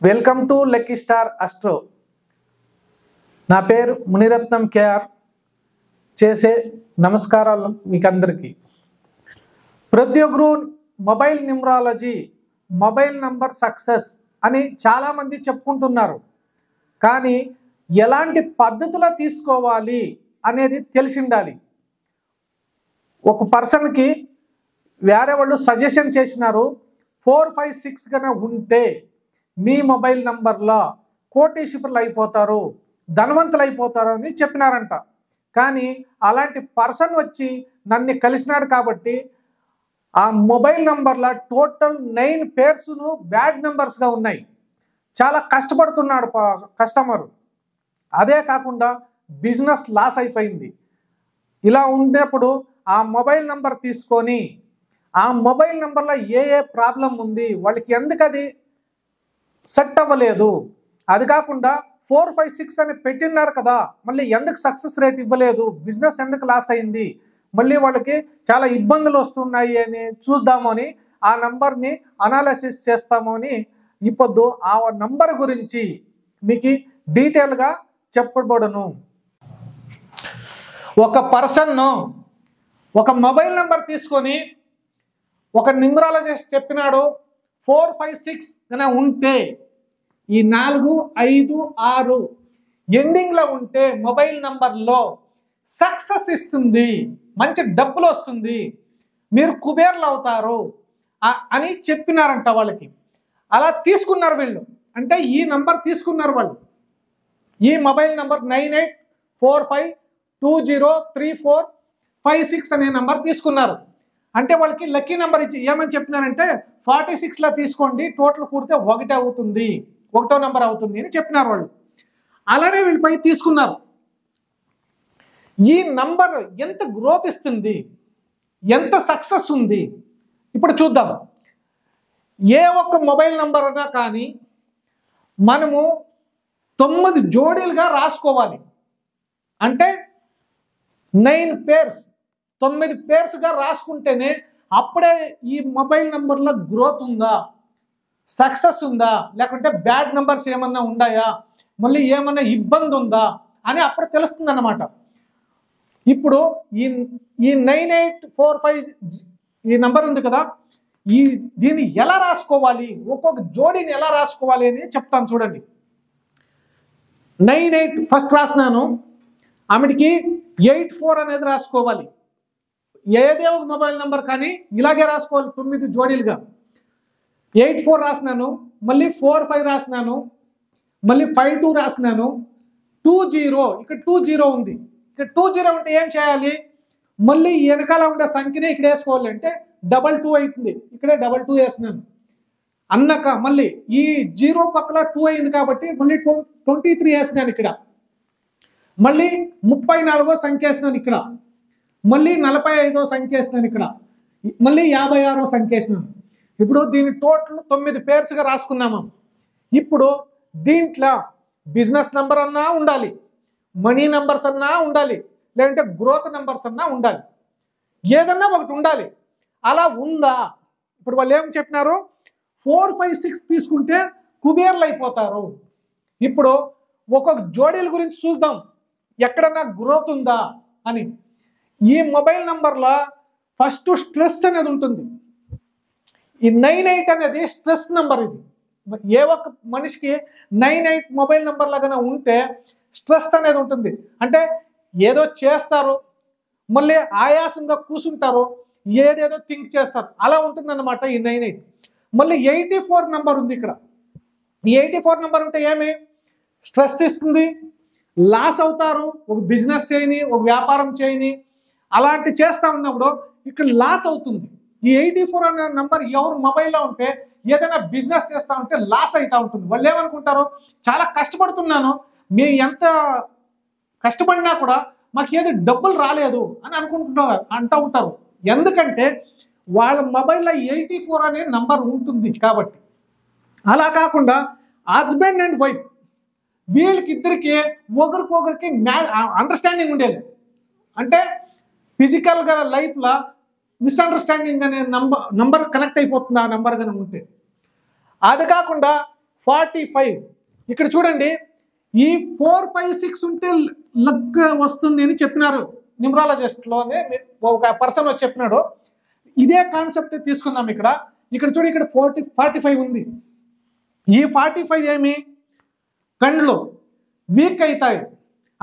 Welcome to lucky star astro. నా పేరు Muniratnam KR. చేసే నమస్కారాలు మీకు అందరికీ. ప్రతి ఒక్కరు mobile numerology, mobile number success అని చాలామంది చెప్పుకుంటున్నారు. కానీ ఎలాంటి పద్ధతిలో తీసుకోవాలి అనేది తెలిసి ఉండాలి. ఒక పర్సన్కి వేరే వాళ్ళు సజెషన్ చేసినారు, 4, 5, 6 కన్నా ఉంటే మీ మొబైల్ నంబర్లో కోటీశ్వరులు అయిపోతారు, ధనవంతులు అయిపోతారు అని చెప్పినారంట. కానీ అలాంటి పర్సన్ వచ్చి నన్ను కలిసినాడు కాబట్టి ఆ మొబైల్ నంబర్లో టోటల్ 9 పేర్స్ను బ్యాడ్ నెంబర్స్గా ఉన్నాయి. చాలా కష్టపడుతున్నాడు కస్టమరు. అదే కాకుండా బిజినెస్ లాస్ అయిపోయింది. ఇలా ఉండేప్పుడు ఆ మొబైల్ నంబర్ తీసుకొని ఆ మొబైల్ నెంబర్లో ఏ ప్రాబ్లం ఉంది, వాళ్ళకి ఎందుకు అది సెట్ అవ్వలేదు, అది కాకుండా 4, 5, 6 అని పెట్టినారు కదా, మళ్ళీ ఎందుకు సక్సెస్ రేట్ ఇవ్వలేదు, బిజినెస్ ఎందుకు లాస్ అయింది, మళ్ళీ వాళ్ళకి చాలా ఇబ్బందులు వస్తున్నాయి అని చూద్దామని ఆ నంబర్ని అనాలిసిస్ చేస్తామని ఇప్పుడు ఆ నంబర్ గురించి మీకు డీటెయిల్గా చెప్పబడును. ఒక పర్సన్ ఒక మొబైల్ నెంబర్ తీసుకొని ఒక న్యూమరాలజిస్ట్ చెప్పినాడు 4, 5, 6 కన్నా ఉంటే, ఈ 4, 5, 6 ఎండింగ్లో ఉంటే మొబైల్ నంబర్లో సక్సెస్ ఇస్తుంది, మంచి డబ్బులు వస్తుంది, మీరు కుబేర్లు అవుతారు అని చెప్పినారంట వాళ్ళకి. అలా తీసుకున్నారు వీళ్ళు. అంటే ఈ నంబర్ తీసుకున్నారు వాళ్ళు. ఈ మొబైల్ నంబర్ 9845203456 అనే నంబర్ తీసుకున్నారు. అంటే వాళ్ళకి లక్కీ నెంబర్ ఇచ్చి ఏమని చెప్పినారంటే 46లా తీసుకోండి, టోటల్ కూడితే 1 అవుతుంది, 1వ నెంబర్ అవుతుంది అని చెప్పినారు వాళ్ళు. అలానే వీళ్ళపై తీసుకున్నారు. ఈ నంబర్ ఎంత గ్రోత్ ఇస్తుంది, ఎంత సక్సెస్ ఉంది ఇప్పుడు చూద్దాం. ఏ ఒక్క మొబైల్ నంబర్ అన్నా కానీ మనము 9 జోడీలుగా రాసుకోవాలి. అంటే 9 పేర్స్, 9 పేర్స్గా రాసుకుంటేనే అప్పుడే ఈ మొబైల్ నెంబర్లో గ్రోత్ ఉందా, సక్సెస్ ఉందా, లేకుంటే బ్యాడ్ నెంబర్స్ ఏమన్నా ఉన్నాయా, మళ్ళీ ఏమన్నా ఇబ్బంది ఉందా అని అప్పుడు తెలుస్తుంది అన్నమాట. ఇప్పుడు ఈ 9845 ఈ నెంబర్ ఉంది కదా, దీన్ని ఎలా రాసుకోవాలి, ఒక్కొక్క జోడీని ఎలా రాసుకోవాలి అని చెప్తాను చూడండి. 98 ఫస్ట్ రాసినాను, ఆమెకి 84 అనేది రాసుకోవాలి. ఏదే ఒక మొబైల్ నెంబర్ కానీ ఇలాగే రాసుకోవాలి 9 జోడీలుగా. 84 రాసినాను, మళ్ళీ 45 రాసినాను, మళ్ళీ 52 రాసినాను, 20 ఇక్కడ 20 ఉంది. ఇక్కడ 20 ఉంటే ఏం చేయాలి, మళ్ళీ వెనకాల ఉండే సంఖ్యనే ఇక్కడ వేసుకోవాలి. అంటే 22 అవుతుంది, ఇక్కడే 22 వేసినాను అన్నాక మళ్ళీ ఈ 0 పక్కన 2 అయింది కాబట్టి మళ్ళీ 23 వేసినాను ఇక్కడ, మళ్ళీ 34వ సంఖ్య వేసినాను ఇక్కడ, మళ్ళీ 45వ సంఖ్య వేసినాను ఇక్కడ, మళ్ళీ 56వ సంఖ్య వేసినాను. ఇప్పుడు దీని టోటల్ 9 పేర్స్గా రాసుకున్నాము. ఇప్పుడు దీంట్లో బిజినెస్ నెంబర్ అన్నా ఉండాలి, మనీ నెంబర్స్ అన్నా ఉండాలి, లేదంటే గ్రోత్ నెంబర్స్ అన్నా ఉండాలి, ఏదన్నా ఒకటి ఉండాలి. అలా ఉందా? ఇప్పుడు వాళ్ళు ఏం చెప్పినారు, 4, 5, 6 తీసుకుంటే కుబేర్లు అయిపోతారు. ఇప్పుడు ఒక్కొక్క జోడీల గురించి చూద్దాం, ఎక్కడన్నా గ్రోత్ ఉందా అని. ఈ మొబైల్ నంబర్లో ఫస్ట్ స్ట్రెస్ అనేది ఉంటుంది. ఈ 98 అనేది స్ట్రెస్ నెంబర్. ఇది ఏ ఒక్క మనిషికి 98 మొబైల్ నెంబర్ లాగా ఉంటే స్ట్రెస్ అనేది ఉంటుంది. అంటే ఏదో చేస్తారు, మళ్ళీ ఆయాసంగా కూర్చుంటారు, ఏదేదో థింక్ చేస్తారు, అలా ఉంటుందన్నమాట ఈ 98. మళ్ళీ 84 నెంబర్ ఉంది ఇక్కడ. ఈ 84 నెంబర్ ఉంటే ఏమి స్ట్రెస్ ఇస్తుంది, లాస్ అవుతారు. ఒక బిజినెస్ చేయని, ఒక వ్యాపారం చేయని, అలాంటి చేస్తూ ఉన్నప్పుడు ఇక్కడ లాస్ అవుతుంది. ఈ 84 అనే నంబర్ ఎవరు మొబైల్లో ఉంటే ఏదైనా బిజినెస్ చేస్తూ ఉంటే లాస్ అవుతూ ఉంటుంది. వాళ్ళు ఏమనుకుంటారు, చాలా కష్టపడుతున్నాను, మేము ఎంత కష్టపడినా కూడా మాకు ఏదో డబ్బులు రాలేదు అని అంటూ ఉంటారు. ఎందుకంటే వాళ్ళ మొబైల్లో 84 అనే నంబర్ ఉంటుంది కాబట్టి. అలా కాకుండా హస్బెండ్ అండ్ వైఫ్ వీళ్ళకిద్దరికి ఒకరికొకరికి అండర్స్టాండింగ్ ఉండేది. అంటే ఫిజికల్గా లైఫ్లో మిస్అండర్స్టాండింగ్ అనే నంబర్ కనెక్ట్ అయిపోతుంది ఆ నెంబర్ కనుక ఉంటే. అది కాకుండా 45. ఇక్కడ చూడండి, ఈ 4, 5, 6 ఉంటే లక్ వస్తుంది అని చెప్పినారు న్యూమరాలజిస్ట్లోనే. ఒక పర్సన్ వచ్చి చెప్పినాడు. ఇదే కాన్సెప్ట్ తీసుకుందాం. ఇక్కడ చూడు, ఇక్కడ 45 ఉంది. ఈ 45 ఏమి, కండ్లు వీక్ అవుతాయి.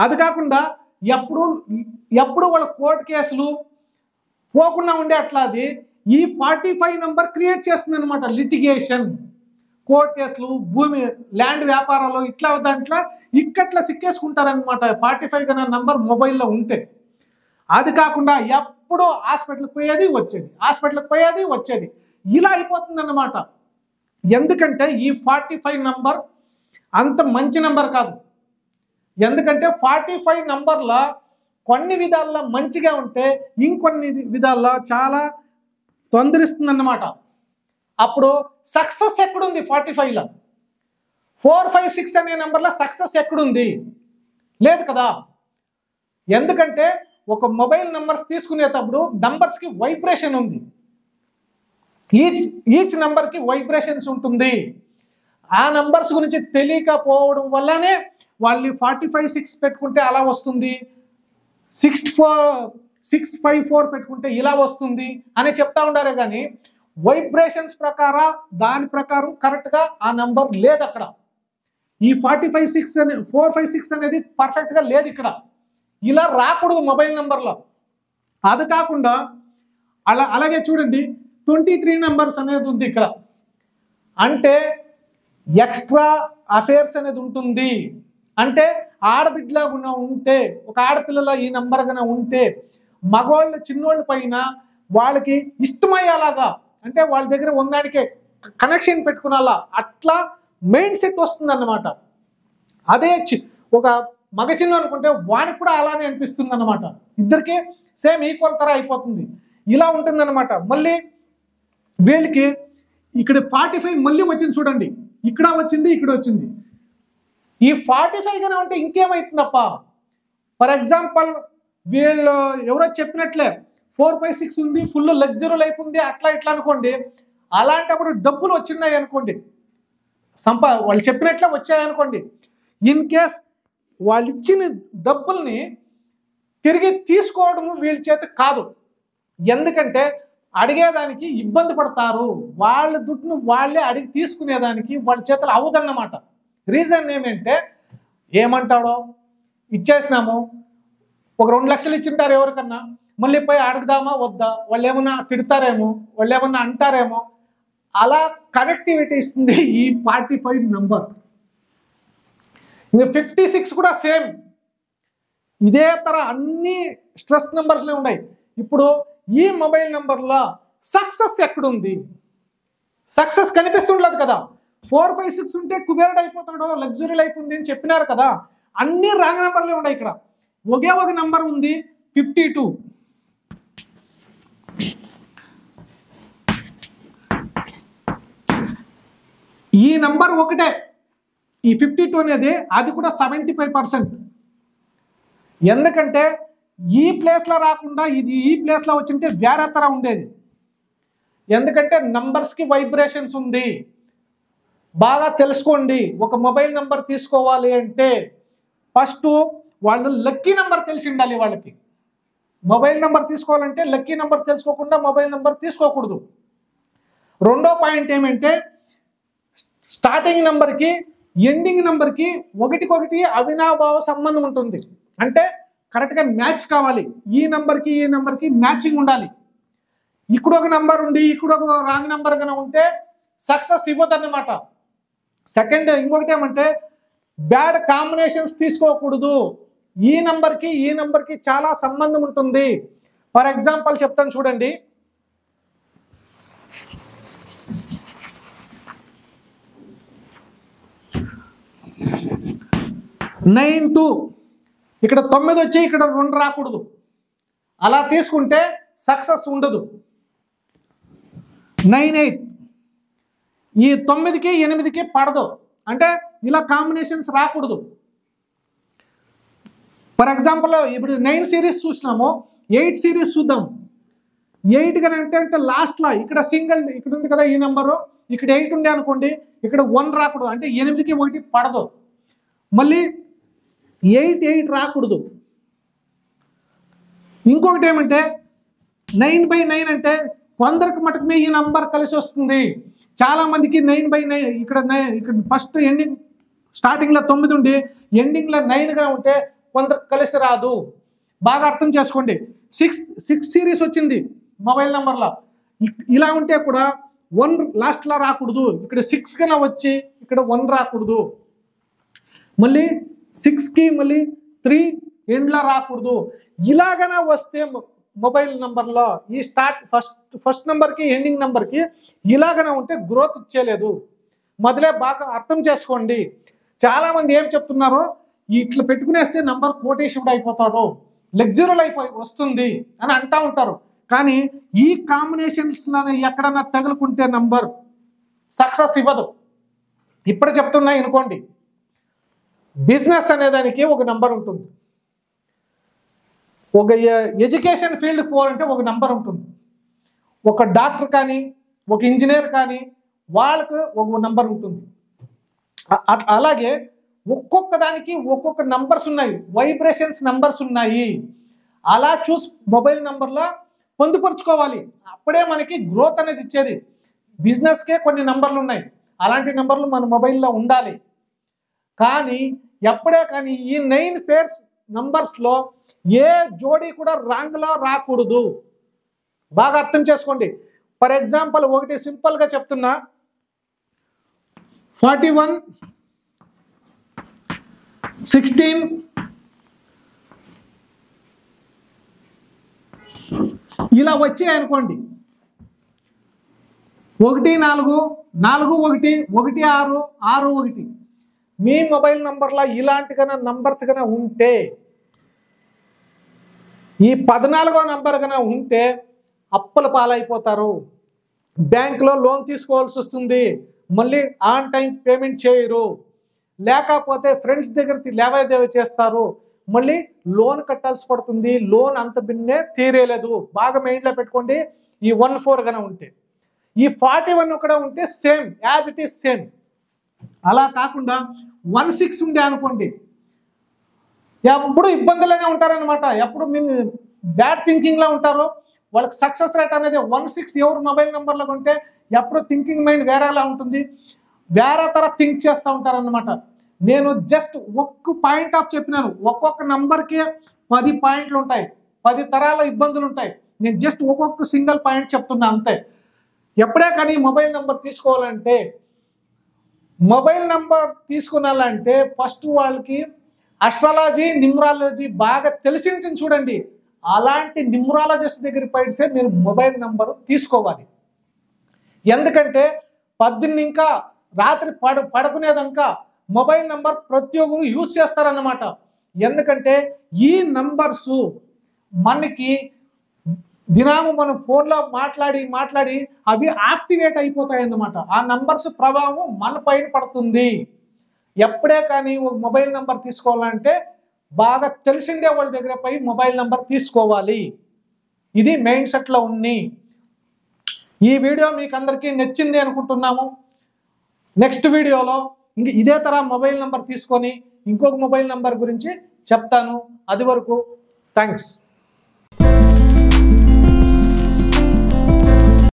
అది కాకుండా ఎప్పుడు వాళ్ళ కోర్టు కేసులు పోకుండా ఉండే అట్లా అది ఈ 45 నంబర్ క్రియేట్ చేస్తుంది అనమాట. లిటిగేషన్, కోర్టు కేసులు, భూమి ల్యాండ్ వ్యాపారాలు ఇట్లా దాంట్లో ఇక్కట్లా సిక్కేసుకుంటారనమాట 45 కన్నా నంబర్ మొబైల్లో ఉంటే. అది కాకుండా ఎప్పుడు హాస్పిటల్కి పోయేది వచ్చేది ఇలా అయిపోతుంది అన్నమాట. ఎందుకంటే ఈ 45 నంబర్ అంత మంచి నంబర్ కాదు. ఎందుకంటే 45 నంబర్లో కొన్ని విధాల్లో మంచిగా ఉంటే ఇంకొన్ని విధాల్లో చాలా తొందరిస్తుంది అన్నమాట. అప్పుడు సక్సెస్ ఎక్కడుంది 45లో? 4, 5, 6 అనే నెంబర్లో సక్సెస్ ఎక్కడుంది? లేదు కదా. ఎందుకంటే ఒక మొబైల్ నెంబర్స్ తీసుకునేటప్పుడు నంబర్స్కి వైబ్రేషన్ ఉంది. ఈచ్ నెంబర్కి వైబ్రేషన్స్ ఉంటుంది. ఆ నంబర్స్ గురించి తెలియకపోవడం వల్లనే వాళ్ళు 45, 6 పెట్టుకుంటే అలా వస్తుంది, 654 పెట్టుకుంటే ఇలా వస్తుంది అని చెప్తా ఉండారే కానీ వైబ్రేషన్స్ దాని ప్రకారం కరెక్ట్గా ఆ నంబర్ లేదు అక్కడ. ఈ 45, 6 అనే 4, 5, 6 అనేది పర్ఫెక్ట్గా లేదు ఇక్కడ. ఇలా రాకూడదు మొబైల్ నెంబర్లో. అది కాకుండా అలాగే చూడండి, 23 నెంబర్స్ అనేది ఉంది ఇక్కడ. అంటే ఎక్స్ట్రా అఫేర్స్ అనేది ఉంటుంది. అంటే ఆడబిడ్డలాగా ఉంటే, ఒక ఆడపిల్లల ఈ నంబర్ కన్నా ఉంటే మగవాళ్ళ చిన్నోళ్ళ పైన వాళ్ళకి ఇష్టమయ్యేలాగా, అంటే వాళ్ళ దగ్గర ఉందానికే కనెక్షన్ పెట్టుకునేలా అట్లా మైండ్ సెట్ వస్తుంది అన్నమాట. అదే ఒక మగ చిన్న అనుకుంటే వానికి కూడా అలానే అనిపిస్తుంది అన్నమాట. ఇద్దరికి సేమ్ ఈక్వల్ తర అయిపోతుంది. ఇలా ఉంటుంది అన్నమాట. మళ్ళీ వీళ్ళకి ఇక్కడ 45 మళ్ళీ వచ్చింది చూడండి. ఇక్కడ వచ్చింది, ఇక్కడ వచ్చింది. ఈ 45 గానే ఉంటే ఇంకేమవుతుందప్ప? ఫర్ ఎగ్జాంపుల్ వీళ్ళు ఎవరో చెప్పినట్లే 4, 5, 6 ఉంది, ఫుల్ లగ్జరీ లైఫ్ ఉంది, అట్లా ఇట్లా అనుకోండి. అలాంటప్పుడు డబ్బులు వచ్చినాయి అనుకోండి, వాళ్ళు చెప్పినట్లే వచ్చాయనుకోండి, ఇన్ కేస్ వాళ్ళు ఇచ్చిన డబ్బుల్ని తిరిగి తీసుకోవడం వీళ్ళ చేత కాదు. ఎందుకంటే అడిగేదానికి ఇబ్బంది పడతారు. వాళ్ళ దుడ్డును వాళ్ళే అడిగి తీసుకునేదానికి వాళ్ళ చేతులు అవదన్నమాట. రీజన్ ఏమంటే, ఏమంటాడో ఇచ్చేసినాము, ఒక 2 లక్షలు ఇచ్చింటారు ఎవరికన్నా, మళ్ళీ పోయి అడుగుదామా వద్దా, వాళ్ళు ఏమన్నా తిడతారేమో, వాళ్ళు ఏమన్నా అంటారేమో, అలా కనెక్టివిటీ ఇస్తుంది ఈ 45 నంబర్. ఇంకా 56 కూడా సేమ్ ఇదే తర అన్ని స్ట్రెస్ నెంబర్స్లే ఉన్నాయి. ఇప్పుడు ఈ మొబైల్ నెంబర్లో సక్సెస్ ఎక్కడుంది? సక్సెస్ కనిపిస్తుండలేదు కదా. 4, 5, 6 ఉంటే కుబేరుడు అయిపోతాడు, లగ్జరీ లైఫ్ ఉంది అని చెప్పినారు కదా. అన్ని రాంగ్ నెంబర్లే ఉన్నాయి. ఇక్కడ ఒకే ఒక నెంబర్ ఉంది, 52. ఈ నంబర్ ఒకటే, ఈ 52 అనేది, అది కూడా 75%. ఎందుకంటే ఈ ప్లేస్లో రాకుండా ఇది ఈ ప్లేస్లో వచ్చింటే వేరే తర ఉండేది. ఎందుకంటే నంబర్స్కి వైబ్రేషన్స్ ఉంది. బాగా తెలుసుకోండి. ఒక మొబైల్ నెంబర్ తీసుకోవాలి అంటే ఫస్ట్ వాళ్ళు లక్కీ నెంబర్ తెలిసి ఉండాలి. వాళ్ళకి మొబైల్ నెంబర్ తీసుకోవాలంటే లక్కీ నెంబర్ తెలుసుకోకుండా మొబైల్ నెంబర్ తీసుకోకూడదు. రెండో పాయింట్ ఏమంటే, స్టార్టింగ్ నెంబర్కి ఎండింగ్ నెంబర్కి ఒకటికొకటి అవినాభావ సంబంధం ఉంటుంది. అంటే కరెక్ట్గా మ్యాచ్ కావాలి. ఈ నెంబర్కి మ్యాచింగ్ ఉండాలి. ఇక్కడ ఒక నెంబర్ ఉండి ఇక్కడ ఒక రాంగ్ నెంబర్ కన్నా ఉంటే సక్సెస్ ఇవ్వదన్నమాట. సెకండ్ ఇంకొకటి ఏమంటే, బ్యాడ్ కాంబినేషన్స్ తీసుకోకూడదు. ఈ నెంబర్కి చాలా సంబంధం ఉంటుంది. ఫర్ ఎగ్జాంపుల్ చెప్తాను చూడండి. నైన్ 2 ఇక్కడ 9 వచ్చి ఇక్కడ 2 రాకూడదు. అలా తీసుకుంటే సక్సెస్ ఉండదు. 9, 8 ఈ 9కి 8కి పడదు. అంటే ఇలా కాంబినేషన్స్ రాకూడదు. ఫర్ ఎగ్జాంపుల్ ఇప్పుడు 9 సిరీస్ చూసినాము, 8 సిరీస్ చూద్దాం. 8 కనుక అంటే లాస్ట్లో ఇక్కడ సింగిల్ ఇక్కడ ఉంది కదా, ఈ నెంబరు ఇక్కడ 8 ఉండే అనుకోండి, ఇక్కడ 1 రాకూడదు, అంటే 8కి 1 పడదు. మళ్ళీ 8 రాకూడదు. ఇంకొకటి ఏమంటే 9/9 అంటే కొందరికి మటుకు ఈ నంబర్ కలిసి వస్తుంది. చాలా మందికి 9/9 ఇక్కడ ఫస్ట్ ఎండింగ్ స్టార్టింగ్లో 9 ఉండి ఎండింగ్లో 9గా ఉంటే కొందరికి కలిసి రాదు. బాగా అర్థం చేసుకోండి. 6 సిరీస్ వచ్చింది మొబైల్ నెంబర్లో. ఇలా ఉంటే కూడా 1 లాస్ట్లో రాకూడదు. ఇక్కడ 6 కన్నా వచ్చి ఇక్కడ 1 రాకూడదు. మళ్ళీ 6కి మళ్ళీ 3 ఎండ్లో రాకూడదు. ఇలాగనా వస్తే మొబైల్ నెంబర్లో ఈ ఫస్ట్ నెంబర్కి ఎండింగ్ నెంబర్కి ఇలాగనా ఉంటే గ్రోత్ ఇచ్చేయలేదు. మొదలే బాగా అర్థం చేసుకోండి. చాలామంది ఏం చెప్తున్నారో, ఇట్లా పెట్టుకునేస్తే నంబర్ కోటేశ్వరుడు అయిపోతాడు, లగ్జరల్ వస్తుంది అని అంటూ ఉంటారు. కానీ ఈ కాంబినేషన్స్లో ఎక్కడన్నా తగులుకుంటే నంబర్ సక్సెస్ ఇవ్వదు. ఇప్పుడు చెప్తున్నా అనుకోండి, బిజినెస్ అనేదానికి ఒక నంబర్ ఉంటుంది, ఒక ఎడ్యుకేషన్ ఫీల్డ్కి పోవాలంటే ఒక నంబర్ ఉంటుంది, ఒక డాక్టర్ కానీ ఒక ఇంజనీర్ కానీ వాళ్ళకు ఒక నంబర్ ఉంటుంది. అలాగే ఒక్కొక్క దానికి ఒక్కొక్క నంబర్స్ ఉన్నాయి, వైబ్రేషన్స్ నంబర్స్ ఉన్నాయి. అలా చూసి మొబైల్ నంబర్లో పొందుపరుచుకోవాలి. అప్పుడే మనకి గ్రోత్ అనేది ఇచ్చేది. బిజినెస్కే కొన్ని నంబర్లు ఉన్నాయి, అలాంటి నంబర్లు మన మొబైల్లో ఉండాలి. కానీ ఎప్పుడే కానీ ఈ 9 పేర్స్ నంబర్స్లో ఏ జోడీ కూడా రాంగ్లో రాకూడదు. బాగా అర్థం చేసుకోండి. ఫర్ ఎగ్జాంపుల్ ఒకటి సింపుల్గా చెప్తున్నా, 41 16 ఇలా వచ్చాయనుకోండి, 1 4 4 1 1 6 6 1 మీ మొబైల్ నంబర్లో ఇలాంటి కన్నా నంబర్స్ కన్నా ఉంటే, ఈ 14వ నంబర్ కన్నా ఉంటే అప్పుల పాలైపోతారు. బ్యాంకులో లోన్ తీసుకోవాల్సి వస్తుంది, మళ్ళీ ఆన్ టైం పేమెంట్ చేయరు, లేకపోతే ఫ్రెండ్స్ దగ్గర లేవాదేవీ చేస్తారు, మళ్ళీ లోన్ కట్టాల్సి పడుతుంది, లోన్ అంత బిన్నే తీరేలేదు. బాగా మైండ్లో పెట్టుకోండి. ఈ 14 కన్నా ఉంటే, ఈ 41 కూడా ఉంటే same as it is same. అలా కాకుండా 16 ఉండే అనుకోండి, ఎప్పుడు ఇబ్బందులనే ఉంటారనమాట. ఎప్పుడు మీరు బ్యాడ్ థింకింగ్లో ఉంటారు. వాళ్ళకి సక్సెస్ రేట్ అనేది 16 ఎవరు మొబైల్ నెంబర్లో ఉంటే ఎప్పుడు థింకింగ్ మైండ్ వేరేలా ఉంటుంది, వేరే తర థింక్ చేస్తూ ఉంటారనమాట. నేను జస్ట్ ఒక్క పాయింట్ ఆఫ్ చెప్పినాను. ఒక్కొక్క నంబర్కి 10 పాయింట్లు ఉంటాయి, 10 తరాల ఇబ్బందులు ఉంటాయి. నేను జస్ట్ ఒక్కొక్క సింగిల్ పాయింట్ చెప్తున్నా అంతే. ఎప్పుడే కానీ మొబైల్ నెంబర్ తీసుకోవాలంటే, మొబైల్ నెంబర్ తీసుకున్నాలంటే ఫస్ట్ వాళ్ళకి అస్ట్రాలజీ న్యూమరాలజీ బాగా తెలిసి ఉంటుంది చూడండి. అలాంటి న్యూమరాలజిస్ట్ దగ్గర పైసే మీరు మొబైల్ నెంబర్ తీసుకోవాలి. ఎందుకంటే 18 ఇంకా రాత్రి పడుకునేదాకా మొబైల్ నెంబర్ ప్రతి ఒక్కరు యూజ్ చేస్తారన్నమాట. ఎందుకంటే ఈ నంబర్స్ మనకి దినాము మనం ఫోన్లో మాట్లాడి అవి యాక్టివేట్ అయిపోతాయి అన్నమాట. ఆ నంబర్స్ ప్రభావం మన పైన పడుతుంది. ఎప్పుడే కానీ ఒక మొబైల్ నెంబర్ తీసుకోవాలంటే బాగా తెలిసిందే వాళ్ళ దగ్గర పోయి మొబైల్ నెంబర్ తీసుకోవాలి. ఇది మైండ్ సెట్లో ఉంది. ఈ వీడియో మీకు అందరికీ నచ్చింది అనుకుంటున్నాము. నెక్స్ట్ వీడియోలో ఇదే తరహా మొబైల్ నెంబర్ తీసుకొని ఇంకొక మొబైల్ నెంబర్ గురించి చెప్తాను. అది వరకు థ్యాంక్స్.